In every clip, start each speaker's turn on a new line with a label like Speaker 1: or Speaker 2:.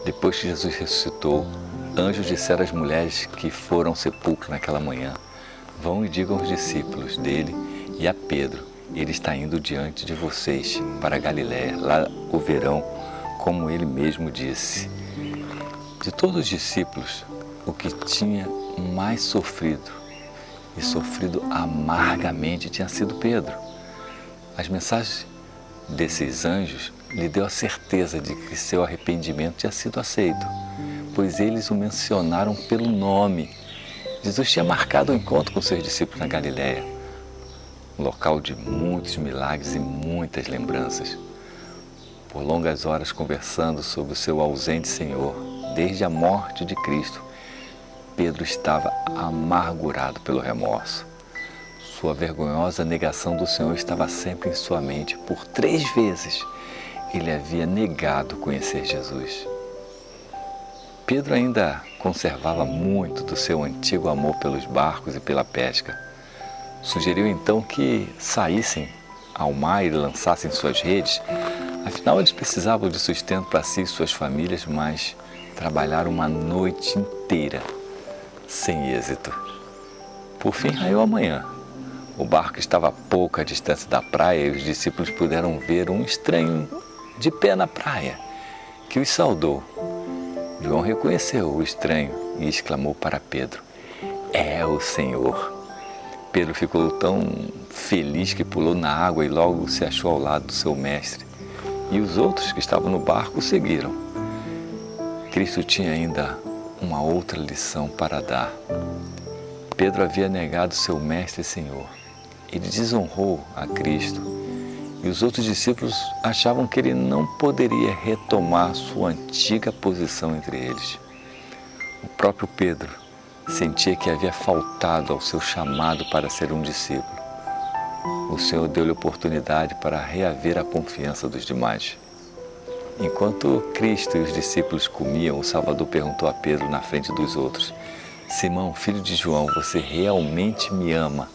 Speaker 1: Depois que Jesus ressuscitou, anjos disseram às mulheres que foram ao sepulcro naquela manhã: vão e digam aos discípulos dele e a Pedro: ele está indo diante de vocês para a Galiléia, lá o verão, como ele mesmo disse. De todos os discípulos, o que tinha mais sofrido, e sofrido amargamente, tinha sido Pedro. As mensagens desses anjos lhe deu a certeza de que seu arrependimento tinha sido aceito, pois eles o mencionaram pelo nome. Jesus tinha marcado o encontro com seus discípulos na Galiléia, um local de muitos milagres e muitas lembranças. Por longas horas conversando sobre o seu ausente Senhor, desde a morte de Cristo, Pedro estava amargurado pelo remorso. Sua vergonhosa negação do Senhor estava sempre em sua mente. Por 3 vezes ele havia negado conhecer Jesus. Pedro ainda conservava muito do seu antigo amor pelos barcos e pela pesca. Sugeriu então que saíssem ao mar e lançassem suas redes. Afinal, eles precisavam de sustento para si e suas famílias, mas trabalharam uma noite inteira sem êxito. Por fim, raiou a manhã. O barco estava a pouca distância da praia e os discípulos puderam ver um estranho de pé na praia, que os saudou. João reconheceu o estranho e exclamou para Pedro: é o Senhor. Pedro ficou tão feliz que pulou na água e logo se achou ao lado do seu mestre. E os outros que estavam no barco o seguiram. Cristo tinha ainda uma outra lição para dar. Pedro havia negado seu mestre e Senhor. Ele desonrou a Cristo e os outros discípulos achavam que ele não poderia retomar sua antiga posição entre eles. O próprio Pedro sentia que havia faltado ao seu chamado para ser um discípulo. O Senhor deu-lhe oportunidade para reaver a confiança dos demais. Enquanto Cristo e os discípulos comiam, o Salvador perguntou a Pedro na frente dos outros: Simão, filho de João, você realmente me ama?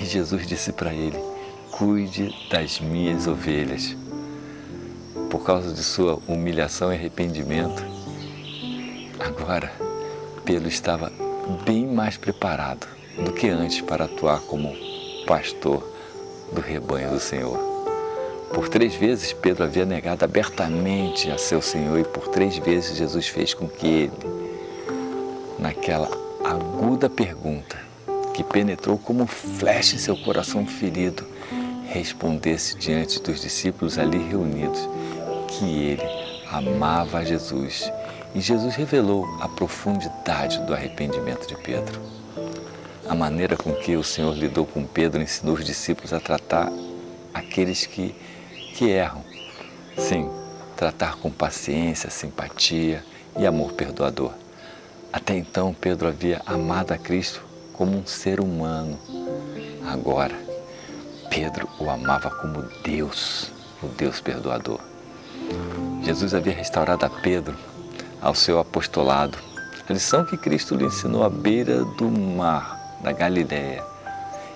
Speaker 1: E Jesus disse para ele: cuide das minhas ovelhas. Por causa de sua humilhação e arrependimento, agora Pedro estava bem mais preparado do que antes para atuar como pastor do rebanho do Senhor. Por 3 vezes Pedro havia negado abertamente a seu Senhor e por 3 vezes Jesus fez com que ele, naquela aguda pergunta que penetrou como flecha em seu coração ferido, respondesse diante dos discípulos ali reunidos que ele amava a Jesus. E Jesus revelou a profundidade do arrependimento de Pedro. A maneira com que o Senhor lidou com Pedro ensinou os discípulos a tratar aqueles que erram. Sim, tratar com paciência, simpatia e amor perdoador. Até então, Pedro havia amado a Cristo como um ser humano. Agora, Pedro o amava como Deus, o Deus perdoador. Jesus havia restaurado a Pedro ao seu apostolado, a lição que Cristo lhe ensinou à beira do mar da Galiléia.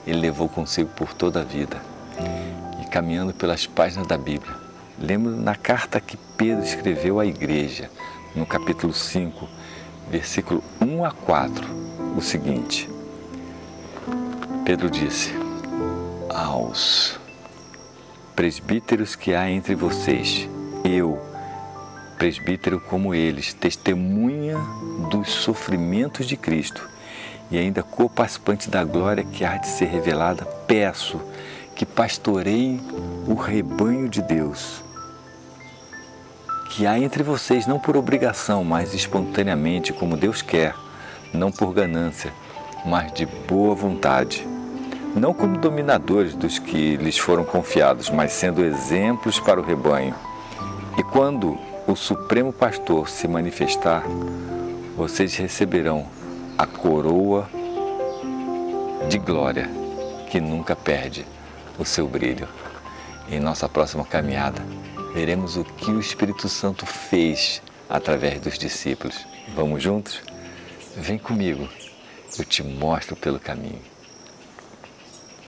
Speaker 1: Ele levou consigo por toda a vida. E caminhando pelas páginas da Bíblia, lembro na carta que Pedro escreveu à igreja, no capítulo 5, versículo 1 a 4, o seguinte: Pedro disse: aos presbíteros que há entre vocês, eu, presbítero como eles, testemunha dos sofrimentos de Cristo e ainda co-participante da glória que há de ser revelada, peço que pastoreiem o rebanho de Deus, que há entre vocês, não por obrigação, mas espontaneamente, como Deus quer, não por ganância, mas de boa vontade, não como dominadores dos que lhes foram confiados, mas sendo exemplos para o rebanho. E quando o Supremo Pastor se manifestar, vocês receberão a coroa de glória que nunca perde o seu brilho. Em nossa próxima caminhada, veremos o que o Espírito Santo fez através dos discípulos. Vamos juntos? Vem comigo, eu te mostro pelo caminho.